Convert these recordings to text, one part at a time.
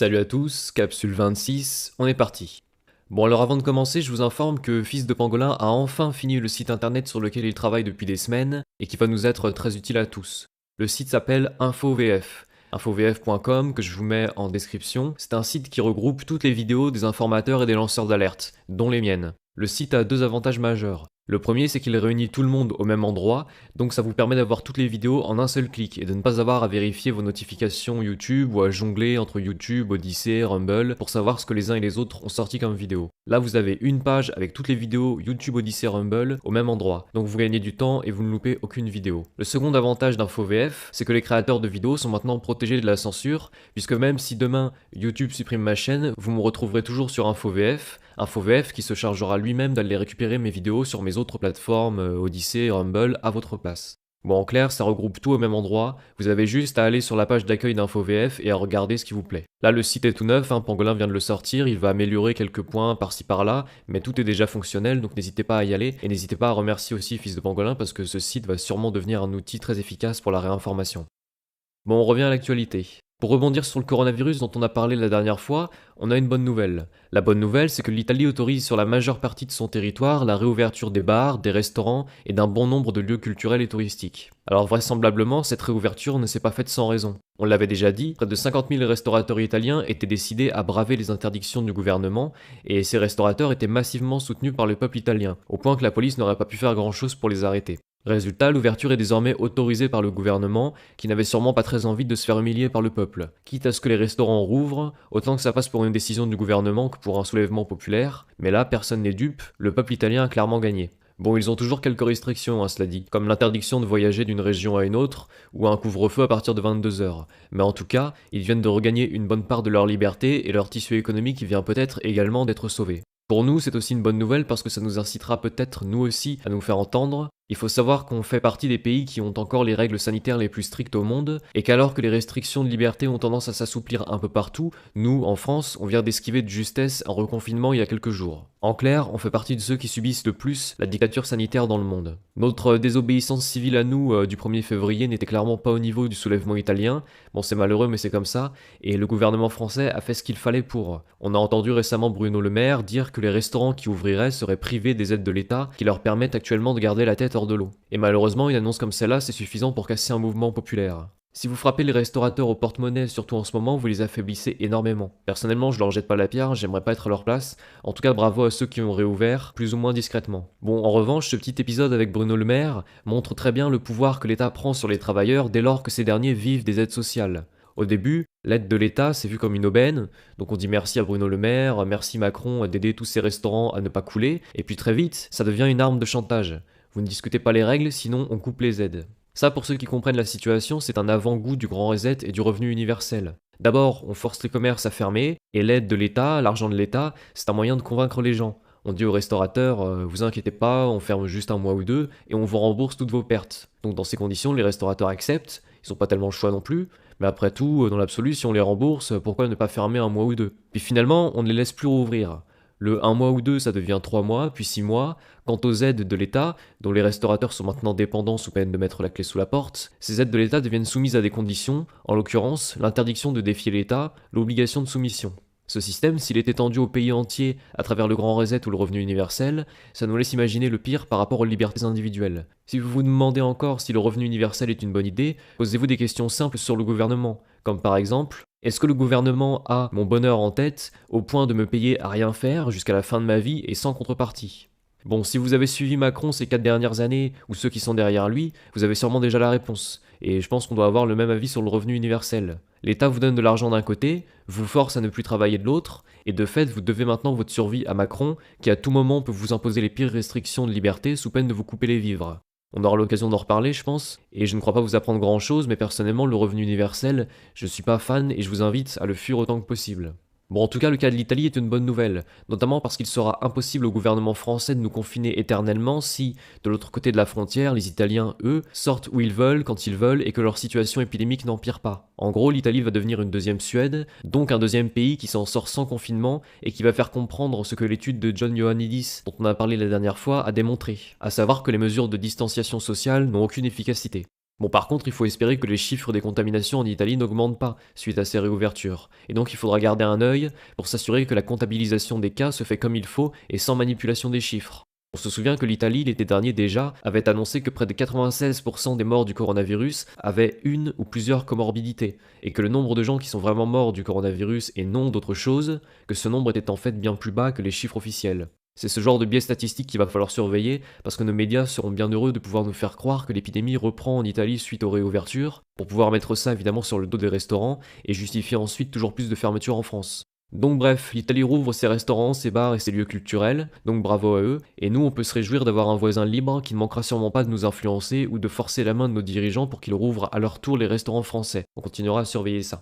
Salut à tous, capsule 26, on est parti. Bon alors avant de commencer, je vous informe que Fils de Pangolin a enfin fini le site internet sur lequel il travaille depuis des semaines et qui va nous être très utile à tous. Le site s'appelle InfoVF. Infovf.com que je vous mets en description, c'est un site qui regroupe toutes les vidéos des informateurs et des lanceurs d'alerte, dont les miennes. Le site a deux avantages majeurs. Le premier, c'est qu'il réunit tout le monde au même endroit, donc ça vous permet d'avoir toutes les vidéos en un seul clic et de ne pas avoir à vérifier vos notifications YouTube ou à jongler entre YouTube, Odyssey, Rumble pour savoir ce que les uns et les autres ont sorti comme vidéo. Là, vous avez une page avec toutes les vidéos YouTube, Odyssey, Rumble au même endroit, donc vous gagnez du temps et vous ne loupez aucune vidéo. Le second avantage d'InfoVF, c'est que les créateurs de vidéos sont maintenant protégés de la censure, puisque même si demain YouTube supprime ma chaîne, vous me retrouverez toujours sur InfoVF. InfoVF qui se chargera lui-même d'aller récupérer mes vidéos sur mes autres plateformes, Odyssey, Rumble, à votre place. Bon, en clair, ça regroupe tout au même endroit, vous avez juste à aller sur la page d'accueil d'InfoVF et à regarder ce qui vous plaît. Là, le site est tout neuf, Pangolin vient de le sortir, il va améliorer quelques points par-ci par-là, mais tout est déjà fonctionnel, donc n'hésitez pas à y aller, et n'hésitez pas à remercier aussi Fils de Pangolin parce que ce site va sûrement devenir un outil très efficace pour la réinformation. Bon, on revient à l'actualité. Pour rebondir sur le coronavirus dont on a parlé la dernière fois, on a une bonne nouvelle. La bonne nouvelle, c'est que l'Italie autorise sur la majeure partie de son territoire la réouverture des bars, des restaurants et d'un bon nombre de lieux culturels et touristiques. Alors vraisemblablement, cette réouverture ne s'est pas faite sans raison. On l'avait déjà dit, près de 50 000 restaurateurs italiens étaient décidés à braver les interdictions du gouvernement, et ces restaurateurs étaient massivement soutenus par le peuple italien, au point que la police n'aurait pas pu faire grand-chose pour les arrêter. Résultat, l'ouverture est désormais autorisée par le gouvernement, qui n'avait sûrement pas très envie de se faire humilier par le peuple. Quitte à ce que les restaurants rouvrent, autant que ça passe pour une décision du gouvernement que pour un soulèvement populaire, mais là, personne n'est dupe, le peuple italien a clairement gagné. Bon, ils ont toujours quelques restrictions, cela dit, comme l'interdiction de voyager d'une région à une autre, ou un couvre-feu à partir de 22h. Mais en tout cas, ils viennent de regagner une bonne part de leur liberté et leur tissu économique vient peut-être également d'être sauvé. Pour nous, c'est aussi une bonne nouvelle parce que ça nous incitera peut-être, nous aussi, à nous faire entendre. Il faut savoir qu'on fait partie des pays qui ont encore les règles sanitaires les plus strictes au monde, et qu'alors que les restrictions de liberté ont tendance à s'assouplir un peu partout, nous, en France, on vient d'esquiver de justesse un reconfinement il y a quelques jours. En clair, on fait partie de ceux qui subissent le plus la dictature sanitaire dans le monde. Notre désobéissance civile à nous du 1er février n'était clairement pas au niveau du soulèvement italien, bon c'est malheureux mais c'est comme ça, et le gouvernement français a fait ce qu'il fallait pour. On a entendu récemment Bruno Le Maire dire que les restaurants qui ouvriraient seraient privés des aides de l'État qui leur permettent actuellement de garder la tête hors de l'eau. Et malheureusement, une annonce comme celle-là, c'est suffisant pour casser un mouvement populaire. Si vous frappez les restaurateurs au porte-monnaie, surtout en ce moment, vous les affaiblissez énormément. Personnellement, je leur jette pas la pierre, j'aimerais pas être à leur place. En tout cas, bravo à ceux qui ont réouvert, plus ou moins discrètement. Bon, en revanche, ce petit épisode avec Bruno Le Maire montre très bien le pouvoir que l'État prend sur les travailleurs dès lors que ces derniers vivent des aides sociales. Au début, l'aide de l'État c'est vu comme une aubaine, donc on dit merci à Bruno Le Maire, merci Macron d'aider tous ces restaurants à ne pas couler, et puis très vite, ça devient une arme de chantage. Vous ne discutez pas les règles, sinon on coupe les aides. Ça, pour ceux qui comprennent la situation, c'est un avant-goût du grand reset et du revenu universel. D'abord, on force les commerces à fermer, et l'aide de l'État, l'argent de l'État, c'est un moyen de convaincre les gens. On dit aux restaurateurs, vous inquiétez pas, on ferme juste un mois ou deux, et on vous rembourse toutes vos pertes. Donc dans ces conditions, les restaurateurs acceptent, ils n'ont pas tellement le choix non plus, mais après tout, dans l'absolu, si on les rembourse, pourquoi ne pas fermer un mois ou deux? Puis finalement, on ne les laisse plus rouvrir. Le 1 mois ou 2, ça devient 3 mois, puis 6 mois. Quant aux aides de l'État, dont les restaurateurs sont maintenant dépendants sous peine de mettre la clé sous la porte, ces aides de l'État deviennent soumises à des conditions, en l'occurrence l'interdiction de défier l'État, l'obligation de soumission. Ce système, s'il est étendu au pays entier à travers le grand reset ou le revenu universel, ça nous laisse imaginer le pire par rapport aux libertés individuelles. Si vous vous demandez encore si le revenu universel est une bonne idée, posez-vous des questions simples sur le gouvernement, comme par exemple, est-ce que le gouvernement a mon bonheur en tête au point de me payer à rien faire jusqu'à la fin de ma vie et sans contrepartie? Bon, si vous avez suivi Macron ces 4 dernières années, ou ceux qui sont derrière lui, vous avez sûrement déjà la réponse. Et je pense qu'on doit avoir le même avis sur le revenu universel. L'État vous donne de l'argent d'un côté, vous force à ne plus travailler de l'autre, et de fait, vous devez maintenant votre survie à Macron, qui à tout moment peut vous imposer les pires restrictions de liberté sous peine de vous couper les vivres. On aura l'occasion d'en reparler, je pense, et je ne crois pas vous apprendre grand chose, mais personnellement, le revenu universel, je suis pas fan et je vous invite à le fuir autant que possible. Bon, en tout cas, le cas de l'Italie est une bonne nouvelle, notamment parce qu'il sera impossible au gouvernement français de nous confiner éternellement si, de l'autre côté de la frontière, les Italiens, eux, sortent où ils veulent, quand ils veulent, et que leur situation épidémique n'empire pas. En gros, l'Italie va devenir une deuxième Suède, donc un deuxième pays qui s'en sort sans confinement, et qui va faire comprendre ce que l'étude de John Ioannidis, dont on a parlé la dernière fois, a démontré, à savoir que les mesures de distanciation sociale n'ont aucune efficacité. Bon, par contre, il faut espérer que les chiffres des contaminations en Italie n'augmentent pas suite à ces réouvertures, et donc il faudra garder un œil pour s'assurer que la comptabilisation des cas se fait comme il faut et sans manipulation des chiffres. On se souvient que l'Italie, l'été dernier déjà, avait annoncé que près de 96% des morts du coronavirus avaient une ou plusieurs comorbidités, et que le nombre de gens qui sont vraiment morts du coronavirus et non d'autre chose, que ce nombre était en fait bien plus bas que les chiffres officiels. C'est ce genre de biais statistique qu'il va falloir surveiller, parce que nos médias seront bien heureux de pouvoir nous faire croire que l'épidémie reprend en Italie suite aux réouvertures, pour pouvoir mettre ça évidemment sur le dos des restaurants, et justifier ensuite toujours plus de fermetures en France. Donc bref, l'Italie rouvre ses restaurants, ses bars et ses lieux culturels, donc bravo à eux, et nous on peut se réjouir d'avoir un voisin libre qui ne manquera sûrement pas de nous influencer ou de forcer la main de nos dirigeants pour qu'ils rouvrent à leur tour les restaurants français. On continuera à surveiller ça.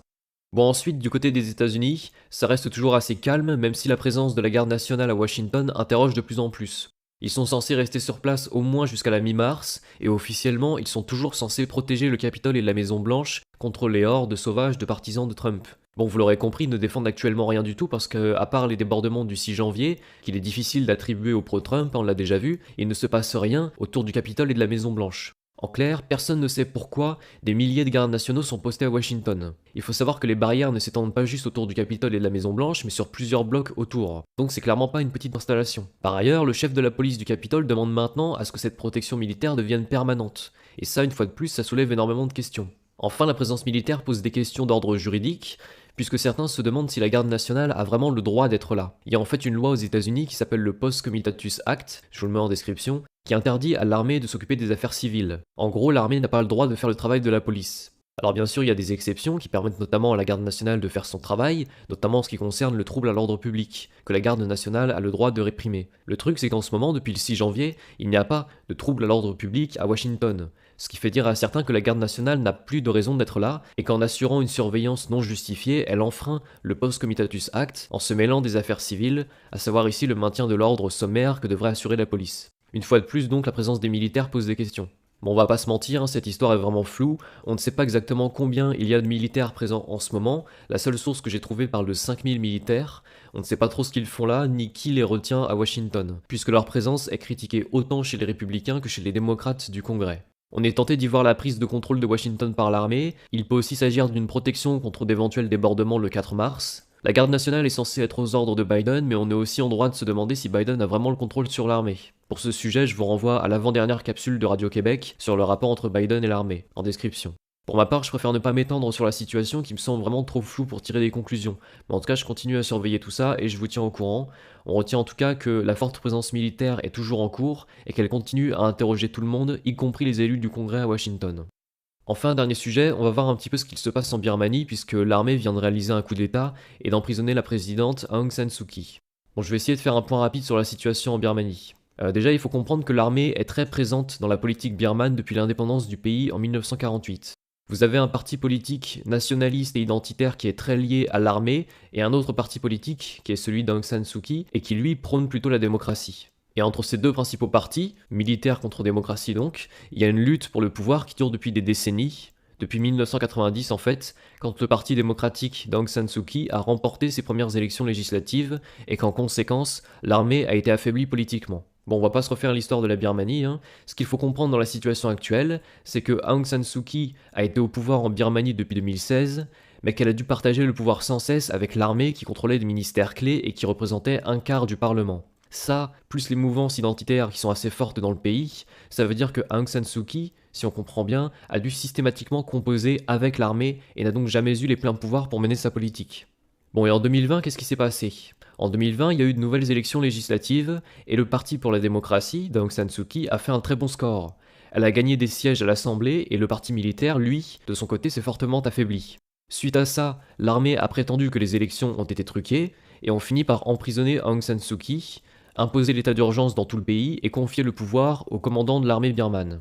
Bon, ensuite, du côté des États-Unis, ça reste toujours assez calme, même si la présence de la garde nationale à Washington interroge de plus en plus. Ils sont censés rester sur place au moins jusqu'à la mi-mars, et officiellement, ils sont toujours censés protéger le Capitole et la Maison-Blanche contre les hordes sauvages de partisans de Trump. Bon, vous l'aurez compris, ils ne défendent actuellement rien du tout parce que, à part les débordements du 6 janvier, qu'il est difficile d'attribuer au pro-Trump, on l'a déjà vu, il ne se passe rien autour du Capitole et de la Maison-Blanche. En clair, personne ne sait pourquoi des milliers de gardes nationaux sont postés à Washington. Il faut savoir que les barrières ne s'étendent pas juste autour du Capitole et de la Maison-Blanche, mais sur plusieurs blocs autour. Donc c'est clairement pas une petite installation. Par ailleurs, le chef de la police du Capitole demande maintenant à ce que cette protection militaire devienne permanente. Et ça, une fois de plus, ça soulève énormément de questions. Enfin, la présence militaire pose des questions d'ordre juridique, puisque certains se demandent si la garde nationale a vraiment le droit d'être là. Il y a en fait une loi aux États-Unis qui s'appelle le Post Comitatus Act, je vous le mets en description, qui interdit à l'armée de s'occuper des affaires civiles. En gros, l'armée n'a pas le droit de faire le travail de la police. Alors bien sûr, il y a des exceptions qui permettent notamment à la garde nationale de faire son travail, notamment en ce qui concerne le trouble à l'ordre public, que la garde nationale a le droit de réprimer. Le truc, c'est qu'en ce moment, depuis le 6 janvier, il n'y a pas de trouble à l'ordre public à Washington. Ce qui fait dire à certains que la garde nationale n'a plus de raison d'être là, et qu'en assurant une surveillance non justifiée, elle enfreint le Post Comitatus Act en se mêlant des affaires civiles, à savoir ici le maintien de l'ordre sommaire que devrait assurer la police. Une fois de plus donc, la présence des militaires pose des questions. Bon, on va pas se mentir, cette histoire est vraiment floue, on ne sait pas exactement combien il y a de militaires présents en ce moment, la seule source que j'ai trouvée parle de 5000 militaires, on ne sait pas trop ce qu'ils font là, ni qui les retient à Washington, puisque leur présence est critiquée autant chez les républicains que chez les démocrates du Congrès. On est tenté d'y voir la prise de contrôle de Washington par l'armée, il peut aussi s'agir d'une protection contre d'éventuels débordements le 4 mars. La garde nationale est censée être aux ordres de Biden, mais on est aussi en droit de se demander si Biden a vraiment le contrôle sur l'armée. Pour ce sujet, je vous renvoie à l'avant-dernière capsule de Radio-Québec sur le rapport entre Biden et l'armée, en description. Pour ma part, je préfère ne pas m'étendre sur la situation qui me semble vraiment trop floue pour tirer des conclusions. Mais en tout cas, je continue à surveiller tout ça et je vous tiens au courant. On retient en tout cas que la forte présence militaire est toujours en cours et qu'elle continue à interroger tout le monde, y compris les élus du Congrès à Washington. Enfin, dernier sujet, on va voir un petit peu ce qu'il se passe en Birmanie puisque l'armée vient de réaliser un coup d'état et d'emprisonner la présidente Aung San Suu Kyi. Bon, je vais essayer de faire un point rapide sur la situation en Birmanie. Déjà, il faut comprendre que l'armée est très présente dans la politique birmane depuis l'indépendance du pays en 1948. Vous avez un parti politique nationaliste et identitaire qui est très lié à l'armée, et un autre parti politique qui est celui d'Aung San Suu Kyi, et qui lui prône plutôt la démocratie. Et entre ces deux principaux partis, militaires contre démocratie donc, il y a une lutte pour le pouvoir qui dure depuis des décennies, depuis 1990 en fait, quand le parti démocratique d'Aung San Suu Kyi a remporté ses premières élections législatives, et qu'en conséquence, l'armée a été affaiblie politiquement. Bon, on va pas se refaire l'histoire de la Birmanie, hein. Ce qu'il faut comprendre dans la situation actuelle, c'est que Aung San Suu Kyi a été au pouvoir en Birmanie depuis 2016, mais qu'elle a dû partager le pouvoir sans cesse avec l'armée qui contrôlait des ministères clés et qui représentait un quart du Parlement. Ça, plus les mouvances identitaires qui sont assez fortes dans le pays, ça veut dire que Aung San Suu Kyi, si on comprend bien, a dû systématiquement composer avec l'armée et n'a donc jamais eu les pleins pouvoirs pour mener sa politique. Bon, et en 2020, qu'est-ce qui s'est passé ? En 2020, il y a eu de nouvelles élections législatives, et le Parti pour la démocratie d'Aung San Suu Kyi a fait un très bon score. Elle a gagné des sièges à l'Assemblée, et le parti militaire, lui, de son côté, s'est fortement affaibli. Suite à ça, l'armée a prétendu que les élections ont été truquées, et on finit par emprisonner Aung San Suu Kyi, imposer l'état d'urgence dans tout le pays, et confier le pouvoir au commandant de l'armée birmane.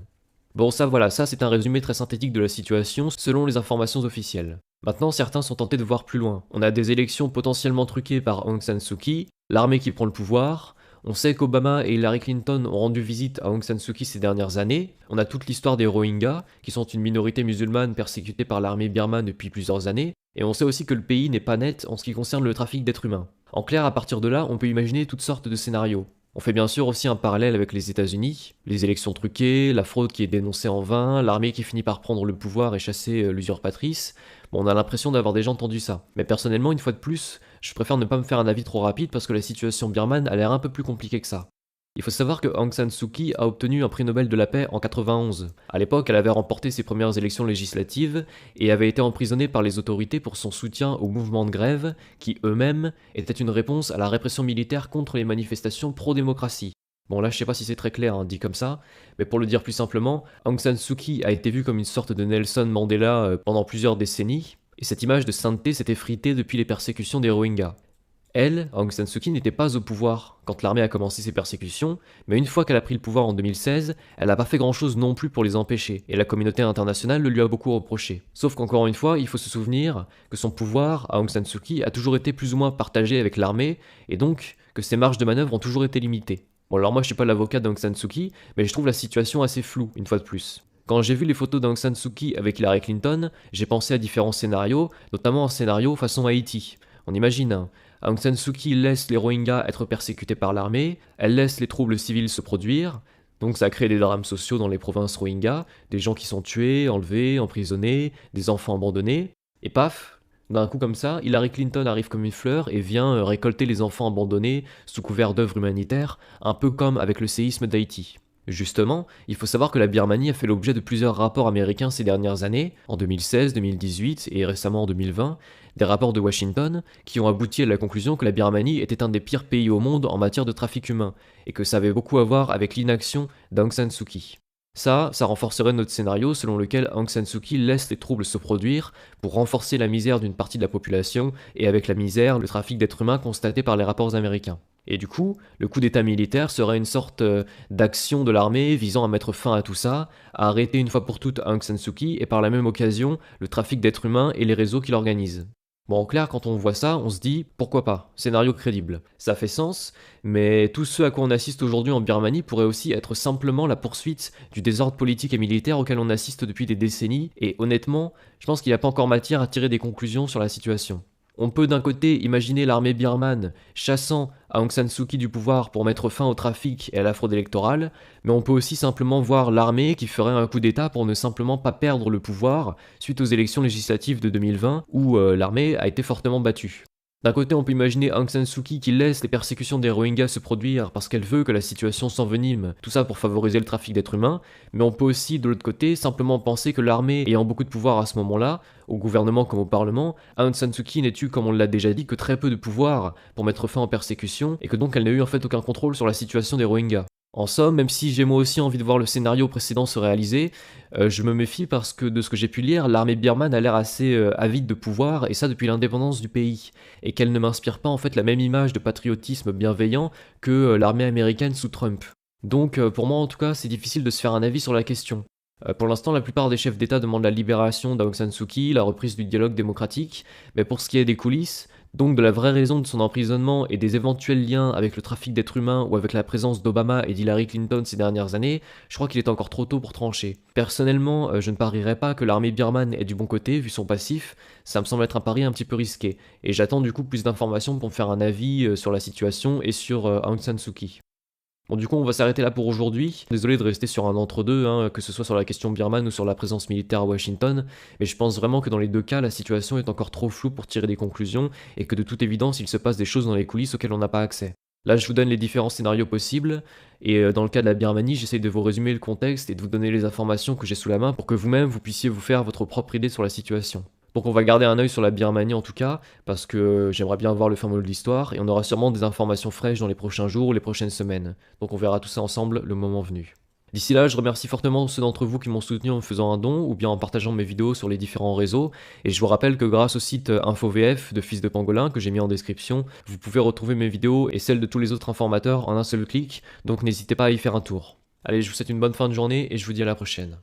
Bon, ça voilà, ça c'est un résumé très synthétique de la situation selon les informations officielles. Maintenant, certains sont tentés de voir plus loin. On a des élections potentiellement truquées par Aung San Suu Kyi, l'armée qui prend le pouvoir, on sait qu'Obama et Hillary Clinton ont rendu visite à Aung San Suu Kyi ces dernières années, on a toute l'histoire des Rohingyas, qui sont une minorité musulmane persécutée par l'armée birmane depuis plusieurs années, et on sait aussi que le pays n'est pas net en ce qui concerne le trafic d'êtres humains. En clair, à partir de là, on peut imaginer toutes sortes de scénarios. On fait bien sûr aussi un parallèle avec les États-Unis, les élections truquées, la fraude qui est dénoncée en vain, l'armée qui finit par prendre le pouvoir et chasser l'usurpatrice. Bon, on a l'impression d'avoir déjà entendu ça. Mais personnellement, une fois de plus, je préfère ne pas me faire un avis trop rapide parce que la situation birmane a l'air un peu plus compliquée que ça. Il faut savoir que Aung San Suu Kyi a obtenu un prix Nobel de la paix en 91. À l'époque, elle avait remporté ses premières élections législatives et avait été emprisonnée par les autorités pour son soutien au mouvement de grève, qui eux-mêmes étaient une réponse à la répression militaire contre les manifestations pro-démocratie. Bon là je sais pas si c'est très clair dit comme ça, mais pour le dire plus simplement, Aung San Suu Kyi a été vue comme une sorte de Nelson Mandela pendant plusieurs décennies, et cette image de sainteté s'est effritée depuis les persécutions des Rohingyas. Elle, Aung San Suu Kyi, n'était pas au pouvoir quand l'armée a commencé ses persécutions, mais une fois qu'elle a pris le pouvoir en 2016, elle n'a pas fait grand-chose non plus pour les empêcher, et la communauté internationale le lui a beaucoup reproché. Sauf qu'encore une fois, il faut se souvenir que son pouvoir, à Aung San Suu Kyi, a toujours été plus ou moins partagé avec l'armée, et donc que ses marges de manœuvre ont toujours été limitées. Bon alors moi je suis pas l'avocat d'Aung San Suu Kyi, mais je trouve la situation assez floue, une fois de plus. Quand j'ai vu les photos d'Aung San Suu Kyi avec Hillary Clinton, j'ai pensé à différents scénarios, notamment un scénario façon Haïti. On imagine, Aung San Suu Kyi laisse les Rohingyas être persécutés par l'armée, elle laisse les troubles civils se produire, donc ça crée des drames sociaux dans les provinces Rohingyas, des gens qui sont tués, enlevés, emprisonnés, des enfants abandonnés, et paf, d'un coup comme ça, Hillary Clinton arrive comme une fleur et vient récolter les enfants abandonnés sous couvert d'œuvres humanitaires, un peu comme avec le séisme d'Haïti. Justement, il faut savoir que la Birmanie a fait l'objet de plusieurs rapports américains ces dernières années, en 2016, 2018 et récemment en 2020, des rapports de Washington qui ont abouti à la conclusion que la Birmanie était un des pires pays au monde en matière de trafic humain, et que ça avait beaucoup à voir avec l'inaction d'Aung San Suu Kyi. Ça renforcerait notre scénario selon lequel Aung San Suu Kyi laisse les troubles se produire pour renforcer la misère d'une partie de la population et avec la misère, le trafic d'êtres humains constaté par les rapports américains. Et du coup, le coup d'état militaire serait une sorte d'action de l'armée visant à mettre fin à tout ça, à arrêter une fois pour toutes Aung San Suu Kyi et par la même occasion le trafic d'êtres humains et les réseaux qui l'organisent. Bon, en clair, quand on voit ça, on se dit pourquoi pas, scénario crédible. Ça fait sens, mais tout ce à quoi on assiste aujourd'hui en Birmanie pourrait aussi être simplement la poursuite du désordre politique et militaire auquel on assiste depuis des décennies, et honnêtement, je pense qu'il n'y a pas encore matière à tirer des conclusions sur la situation. On peut d'un côté imaginer l'armée birmane chassant Aung San Suu Kyi du pouvoir pour mettre fin au trafic et à la fraude électorale, mais on peut aussi simplement voir l'armée qui ferait un coup d'état pour ne simplement pas perdre le pouvoir suite aux élections législatives de 2020 où l'armée a été fortement battue. D'un côté, on peut imaginer Aung San Suu Kyi qui laisse les persécutions des Rohingyas se produire parce qu'elle veut que la situation s'envenime, tout ça pour favoriser le trafic d'êtres humains, mais on peut aussi, de l'autre côté, simplement penser que l'armée ayant beaucoup de pouvoir à ce moment-là, au gouvernement comme au parlement, Aung San Suu Kyi n'ait eu, comme on l'a déjà dit, que très peu de pouvoir pour mettre fin aux persécutions, et que donc elle n'a eu en fait aucun contrôle sur la situation des Rohingyas. En somme, même si j'ai moi aussi envie de voir le scénario précédent se réaliser, je me méfie parce que de ce que j'ai pu lire, l'armée birmane a l'air assez avide de pouvoir, et ça depuis l'indépendance du pays, et qu'elle ne m'inspire pas en fait la même image de patriotisme bienveillant que l'armée américaine sous Trump. Donc pour moi en tout cas, c'est difficile de se faire un avis sur la question. Pour l'instant, la plupart des chefs d'État demandent la libération d'Aung San Suu Kyi, la reprise du dialogue démocratique, mais pour ce qui est des coulisses, donc de la vraie raison de son emprisonnement et des éventuels liens avec le trafic d'êtres humains ou avec la présence d'Obama et d'Hillary Clinton ces dernières années, je crois qu'il est encore trop tôt pour trancher. Personnellement, je ne parierais pas que l'armée birmane est du bon côté vu son passif, ça me semble être un pari un petit peu risqué, et j'attends du coup plus d'informations pour me faire un avis sur la situation et sur Aung San Suu Kyi. Bon, du coup, on va s'arrêter là pour aujourd'hui. Désolé de rester sur un entre-deux, que ce soit sur la question birmane ou sur la présence militaire à Washington, mais je pense vraiment que dans les deux cas, la situation est encore trop floue pour tirer des conclusions, et que de toute évidence, il se passe des choses dans les coulisses auxquelles on n'a pas accès. Là, je vous donne les différents scénarios possibles, et dans le cas de la Birmanie, j'essaye de vous résumer le contexte et de vous donner les informations que j'ai sous la main pour que vous-même, vous puissiez vous faire votre propre idée sur la situation. Donc on va garder un œil sur la Birmanie en tout cas, parce que j'aimerais bien voir le fin mot de l'histoire, et on aura sûrement des informations fraîches dans les prochains jours ou les prochaines semaines. Donc on verra tout ça ensemble le moment venu. D'ici là, je remercie fortement ceux d'entre vous qui m'ont soutenu en me faisant un don, ou bien en partageant mes vidéos sur les différents réseaux, et je vous rappelle que grâce au site InfoVF de Fils de Pangolin, que j'ai mis en description, vous pouvez retrouver mes vidéos et celles de tous les autres informateurs en un seul clic, donc n'hésitez pas à y faire un tour. Allez, je vous souhaite une bonne fin de journée, et je vous dis à la prochaine.